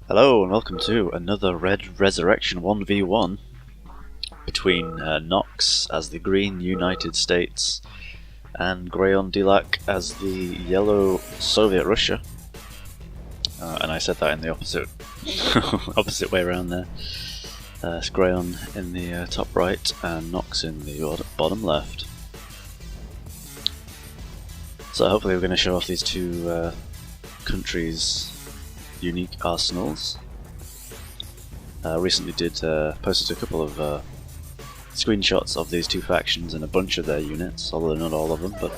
Hello and welcome to another Red Resurrection 1v1 between Nox as the Green United States and Graion Dilach as the Yellow Soviet Russia. And I said that in the opposite way around there. It's Graion in the top right and Nox in the bottom left. So hopefully we're going to show off these two countries' unique arsenals. Recently posted a couple of screenshots of these two factions and a bunch of their units, although not all of them, but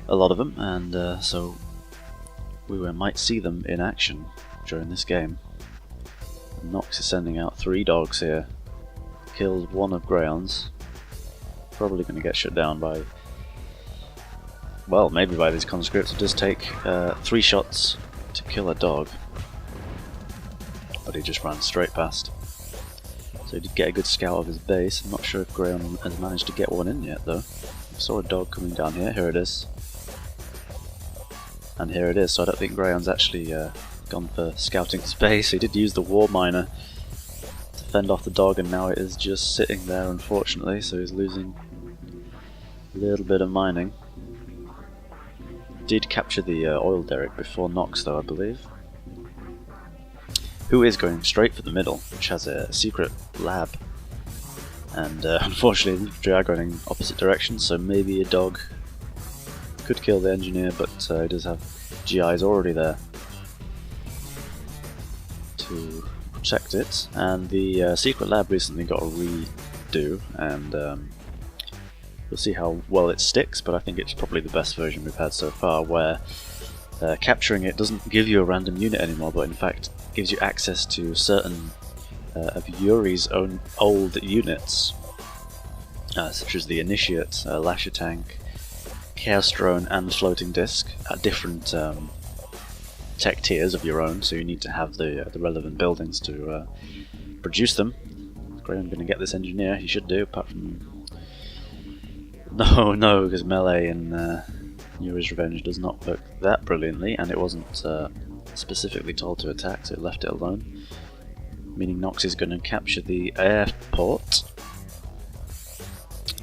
a lot of them, and so we might see them in action during this game. Nox is sending out 3 dogs here, killed one of Graion's, probably going to get shut down by, well, maybe by these conscripts. It does take 3 shots to kill a dog, but he just ran straight past. So he did get a good scout of his base. I'm not sure if Graion has managed to get one in yet though. I saw a dog coming down here, here it is. And here it is, so I don't think Graion's actually gone for scouting his base. He did use the war miner to fend off the dog, and now it is just sitting there unfortunately, so he's losing a little bit of mining. Did capture the oil derrick before Nox though, I believe. Who is going straight for the middle, which has a secret lab. And unfortunately they are going in opposite directions, so maybe a dog could kill the engineer, but he does have GIs already there to protect it. And the secret lab recently got a redo, and we'll see how well it sticks, but I think it's probably the best version we've had so far, where capturing it doesn't give you a random unit anymore, but in fact gives you access to certain of Yuri's own old units, such as the Initiate, Lasher Tank, Chaos Drone and Floating Disc, at different tech tiers of your own, so you need to have the relevant buildings to produce them. Great, I'm going to get this engineer, he should do, apart from... No, because melee in Yuri's Revenge does not work that brilliantly, and it wasn't specifically told to attack, so it left it alone. Meaning Nox is going to capture the airport.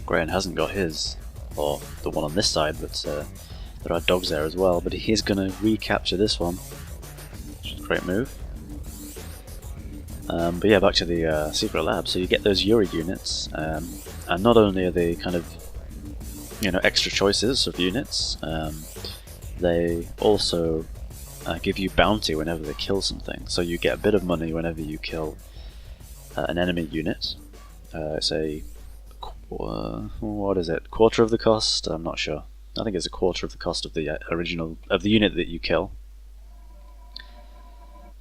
Graion hasn't got his, or the one on this side, but there are dogs there as well, but he is going to recapture this one, which is a great move. But yeah, back to the secret lab. So you get those Yuri units, and not only are they kind of, you know, extra choices of units, they also give you bounty whenever they kill something. So you get a bit of money whenever you kill an enemy unit. It's a what is it? Quarter of the cost? I'm not sure. I think it's a quarter of the cost of the unit that you kill.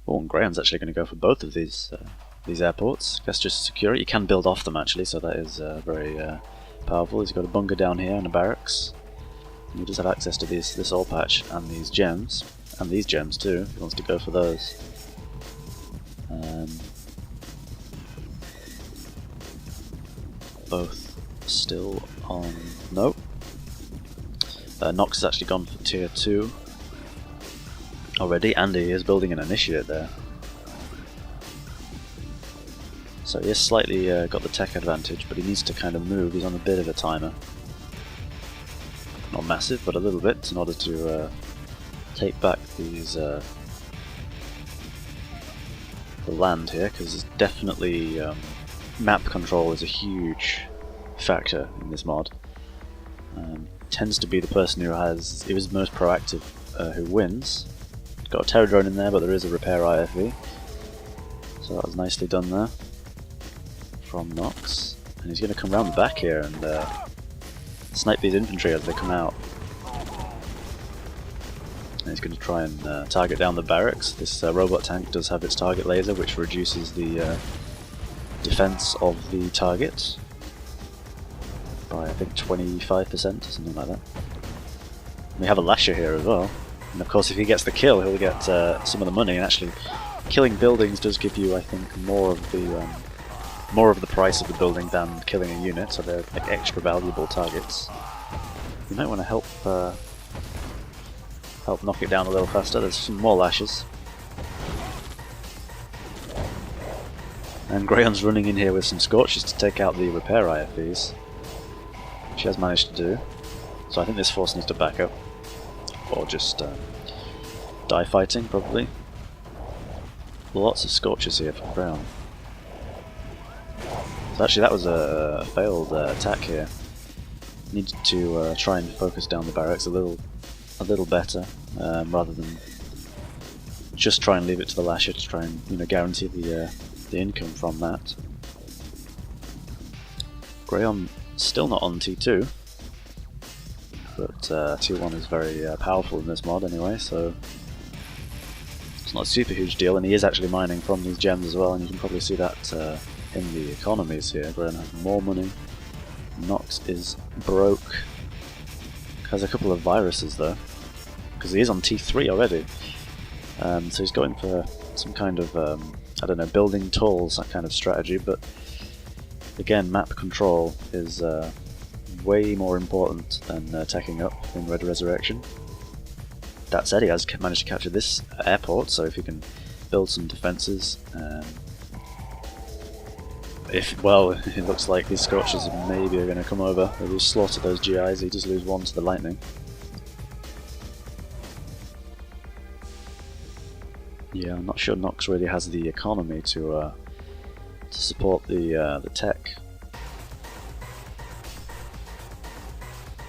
Oh, and Graion's actually going to go for both of these airports. I guess just secure it. You can build off them actually, so that is very powerful. He's got a bunker down here and a barracks. And he does have access to this oil patch and these gems, and these gems too. He wants to go for those. Both still on. No. Nox has actually gone for tier 2 already, and he is building an initiate there. So he has slightly got the tech advantage, but he needs to kind of move. He's on a bit of a timer. Not massive, but a little bit, in order to take back these the land here, because it's definitely map control is a huge factor in this mod. Tends to be the person who is most proactive who wins. Got a terror drone in there, but there is a repair IFV, so that was nicely done there from Nox. And he's going to come around the back here and snipe these infantry as they come out. And he's going to try and target down the barracks. This robot tank does have its target laser, which reduces the defense of the target by, I think, 25% or something like that. And we have a Lasher here as well. And of course if he gets the kill, he'll get some of the money, and actually killing buildings does give you, I think, more of the price of the building than killing a unit, so they're like extra valuable targets. You might want to help knock it down a little faster. There's some more lashes. And Graion's running in here with some Scorches to take out the repair IFVs, which he has managed to do. So I think this force needs to back up, or just die fighting probably. Lots of Scorches here for Graion. So actually that was a failed attack here. Needed to try and focus down the barracks a little better, rather than just try and leave it to the Lasher to try and guarantee the income from that. Graion still not on T2, but T1 is very powerful in this mod anyway, so it's not a super huge deal, and he is actually mining from these gems as well, and you can probably see that in the economies here. Graion has more money. Nox is broke. Has a couple of viruses though, because he is on T3 already. So he's going for some kind of, I don't know, building tools, that kind of strategy, but again, map control is way more important than teching up in Red Resurrection. That said, he has managed to capture this airport, so if he can build some defences, well, it looks like these Scorches maybe are going to come over. They just slaughter those GIs, he does lose one to the lightning. Yeah, I'm not sure Nox really has the economy to support the tech.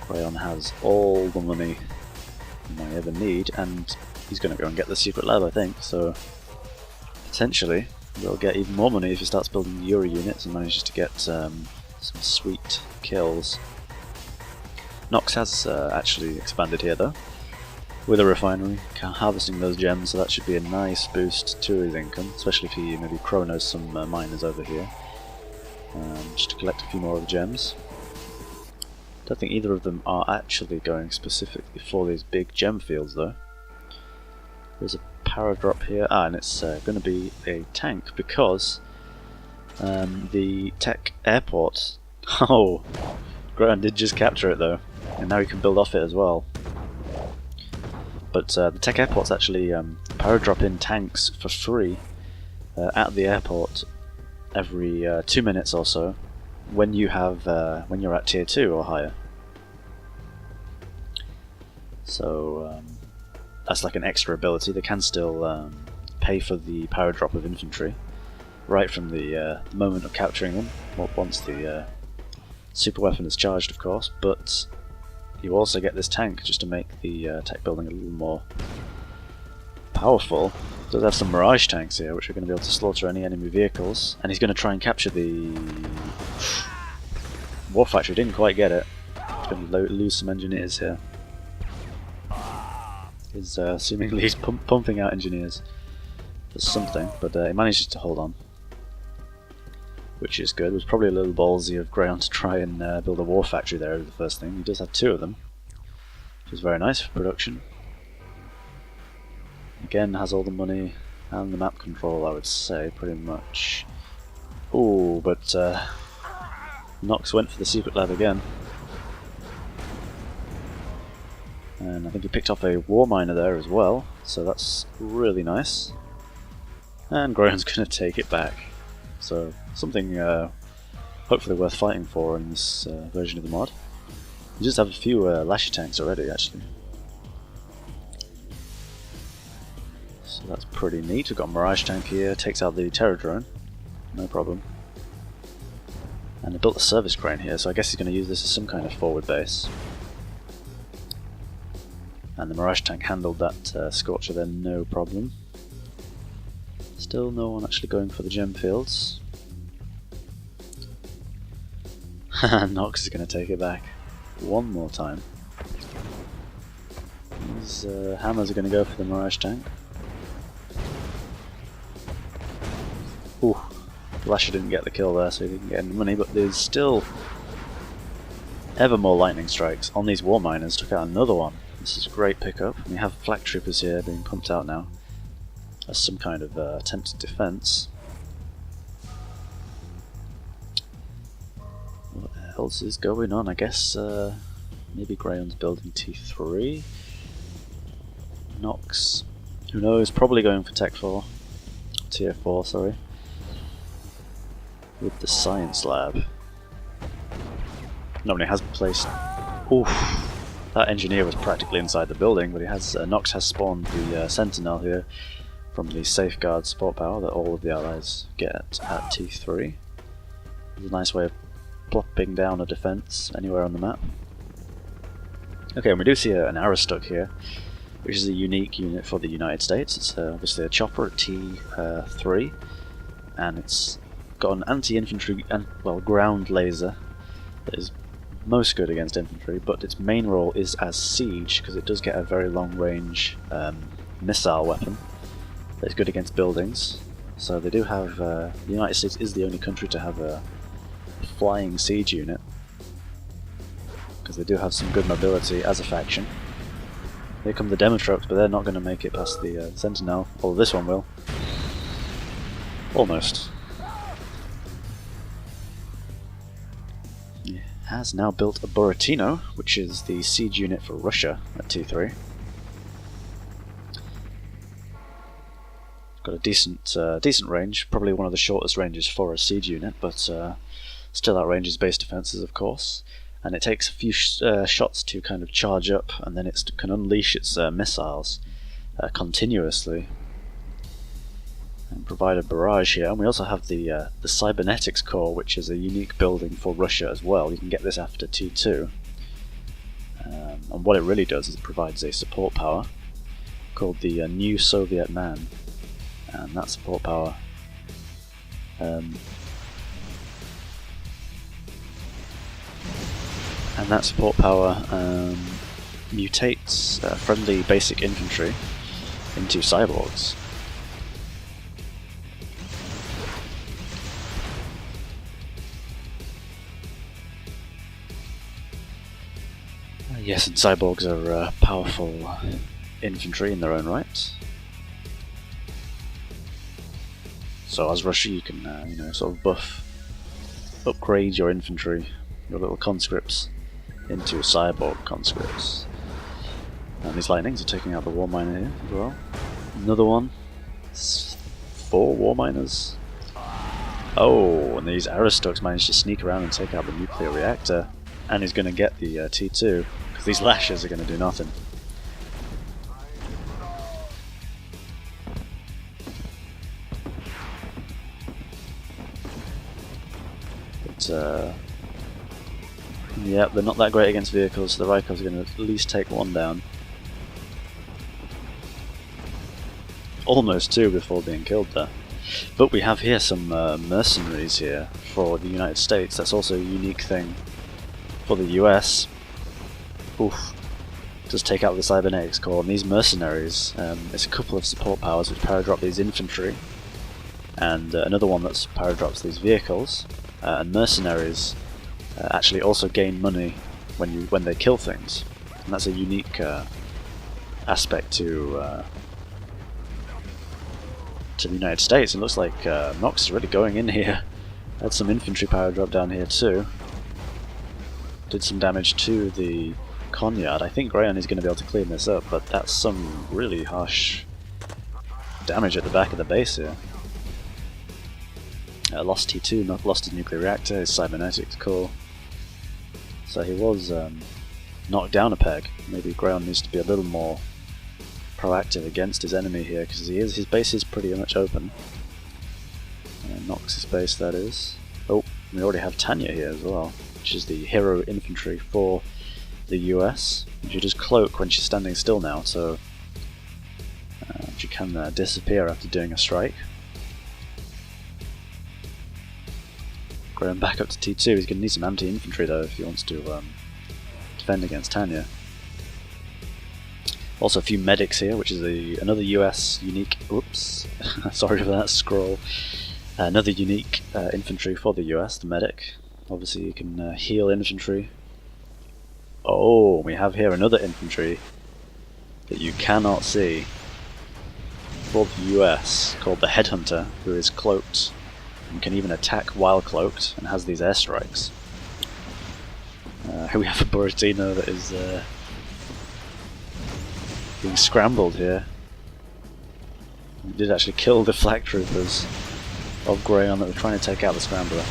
Graion has all the money he might ever need, and he's going to go and get the secret lab, I think, so potentially we'll get even more money if he starts building Yuri units and manages to get some sweet kills. Nox has actually expanded here though, with a refinery, harvesting those gems, so that should be a nice boost to his income, especially if he maybe chronos some miners over here, just to collect a few more of the gems. Don't think either of them are actually going specifically for these big gem fields though. There's a power drop here, and it's going to be a tank because the tech airport. Oh, Graion did just capture it though, and now he can build off it as well. But the tech airport's actually power drop in tanks for free at the airport every 2 minutes or so when you have when you're at tier 2 or higher. So that's like an extra ability. They can still pay for the power drop of infantry right from the moment of capturing them, once the super weapon is charged, of course, but you also get this tank just to make the tech building a little more powerful. He does have some Mirage tanks here, which are going to be able to slaughter any enemy vehicles, and he's going to try and capture the War Factory. Didn't quite get it. He's going to lose some engineers here. Seemingly he's pumping out engineers for something, but he manages to hold on, which is good. It was probably a little ballsy of Graion to try and build a War Factory there over the first thing. He does have 2 of them, which is very nice for production. Again, has all the money and the map control, I would say, pretty much. Ooh, but Nox went for the secret lab again. And I think he picked off a war miner there as well, so that's really nice. And Graion's going to take it back. So something hopefully worth fighting for in this version of the mod. You just have a few Lasher tanks already, actually. So that's pretty neat. We've got a Mirage tank here, takes out the Terror drone, no problem. And I built a service crane here, so I guess he's going to use this as some kind of forward base. And the Mirage tank handled that Scorcher there, no problem. Still no one actually going for the gem fields. Nox is going to take it back one more time. These hammers are going to go for the Mirage tank. Ooh, Lasher didn't get the kill there, so he didn't get any money, but there's still ever more lightning strikes on these war miners. Took out another one. This is a great pickup. We have flak troopers here being pumped out now as some kind of attempted defense. What else is going on? I guess maybe Graion's building T3. Nox, who knows, probably going for Tech 4. Tier 4, sorry. with the science lab. Nobody has placed. Oof! That engineer was practically inside the building, but he has Nox has spawned the Sentinel here from the safeguard support power that all of the allies get at T3. It's a nice way of plopping down a defense anywhere on the map. Okay, and we do see an Aristoc here, which is a unique unit for the United States. It's obviously a chopper at T3, and it's got an anti-infantry and ground laser that is most good against infantry, but its main role is as siege because it does get a very long-range missile weapon that's good against buildings. So they do have. The United States is the only country to have a flying siege unit because they do have some good mobility as a faction. Here come the Demotrops, but they're not going to make it past the Sentinel, although this one will. Almost. It has now built a Buratino, which is the siege unit for Russia at T3. It's got a decent range, probably one of the shortest ranges for a siege unit, but still outranges base defenses, of course. And it takes a few shots to kind of charge up, and then it can unleash its missiles continuously and provide a barrage here. And we also have the cybernetics core, which is a unique building for Russia as well. You can get this after T2, and what it really does is it provides a support power called the New Soviet Man, and that support power mutates friendly basic infantry into cyborgs. Yes, and cyborgs are powerful infantry in their own right. So as Russia, you can sort of upgrade your infantry, your little conscripts, into cyborg conscripts. And these lightnings are taking out the war miner here as well. Another one. 4 war miners. Oh, and these Aristocs managed to sneak around and take out the nuclear reactor. And he's going to get the T2, because these lashes are going to do nothing. But, yeah, they're not that great against vehicles, so the Rykovs are going to at least take one down. Almost 2 before being killed there. But we have here some mercenaries here for the United States. That's also a unique thing for the US. Oof. Just take out the cybernetics core, and these mercenaries, it's a couple of support powers which power drop these infantry, and another one that's power drops these vehicles. And mercenaries actually also gain money when they kill things, and that's a unique aspect to the United States. It looks like Nox is really going in here. Had some infantry power drop down here too. Did some damage to the Conyard. I think Graion is going to be able to clean this up, but that's some really harsh damage at the back of the base here. Lost T2, not lost his nuclear reactor, his cybernetics core. So he was knocked down a peg. Maybe Graion needs to be a little more proactive against his enemy here, because his base is pretty much open. Nox's base, that is. Oh, we already have Tanya here as well, which is the hero infantry for the US. She does cloak when she's standing still now, so she can disappear after doing a strike. Graion back up to T2. He's going to need some anti-infantry though if he wants to defend against Tanya. Also a few medics here, which is another US unique. Oops, sorry for that scroll. Another unique infantry for the US, the medic. Obviously you can heal infantry. Oh, we have here another infantry that you cannot see for the US, called the Headhunter, who is cloaked and can even attack while cloaked and has these airstrikes. Here we have a Buratino that is being scrambled here. He did actually kill the flak troopers. of Graion that were trying to take out the Scrambler.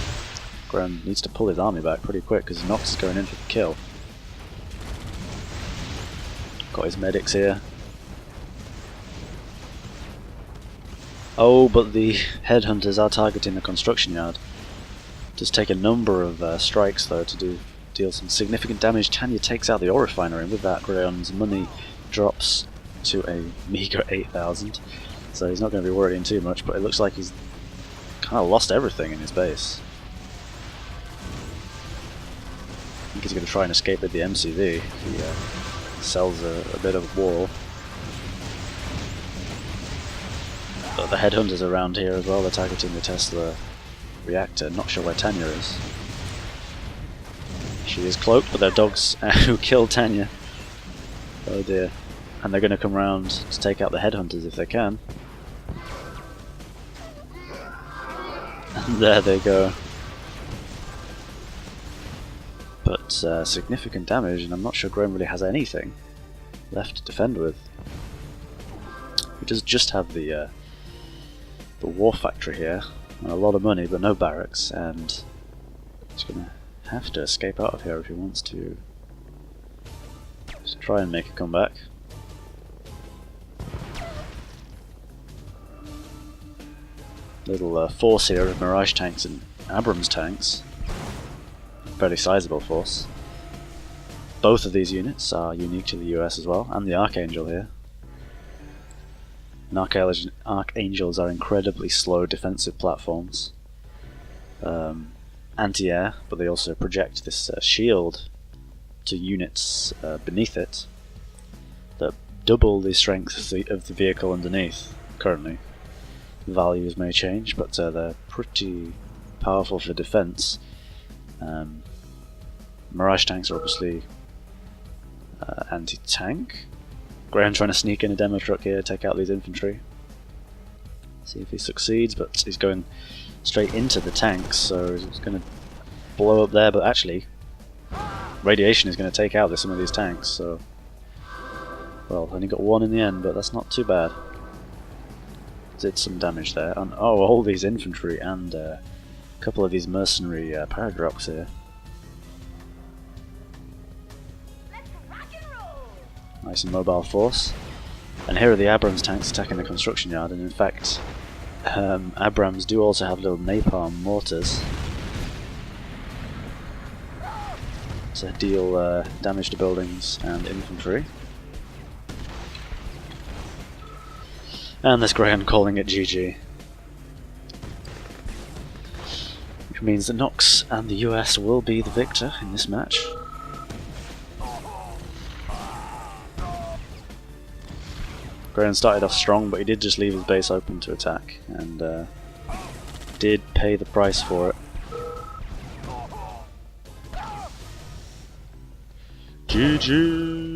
Graion needs to pull his army back pretty quick because Nox is going in for the kill. Got his medics here. Oh, but the headhunters are targeting the construction yard. Does take a number of strikes though to deal some significant damage. Tanya takes out the ore refinery, and with that Graion's money drops to a meager 8,000. So he's not going to be worrying too much, but it looks like he's kind of lost everything in his base. I think he's going to try and escape with the MCV if he sells a bit of wall. But the headhunters around here as well, they're targeting the Tesla reactor. Not sure where Tanya is. She is cloaked, but they're dogs who killed Tanya. Oh dear. And they're going to come round to take out the headhunters if they can. And there they go. But significant damage, and I'm not sure Graham really has anything left to defend with. He does just have the war factory here, and a lot of money, but no barracks, and he's going to have to escape out of here if he wants to just try and make a comeback. Little force here of Mirage tanks and Abrams tanks. Fairly sizable force. Both of these units are unique to the US as well, and the Archangel here. And Archangels are incredibly slow defensive platforms. Anti-air, but they also project this shield to units beneath it that double the strength of the vehicle underneath currently. Values may change, but they're pretty powerful for defense. Mirage tanks are obviously anti-tank. Graham trying to sneak in a demo truck here, take out these infantry. See if he succeeds, but he's going straight into the tanks, so he's going to blow up there, but actually radiation is going to take out some of these tanks, so well, only got one in the end, but that's not too bad. Did some damage there, and oh, all these infantry and a couple of these mercenary paradrops here. Nice and mobile force. And here are the Abrams tanks attacking the construction yard, and in fact Abrams do also have little napalm mortars to deal damage to buildings and infantry. And there's Graham calling it GG. Which means that Nox and the US will be the victor in this match. Graham started off strong, but he did just leave his base open to attack, and did pay the price for it. GG!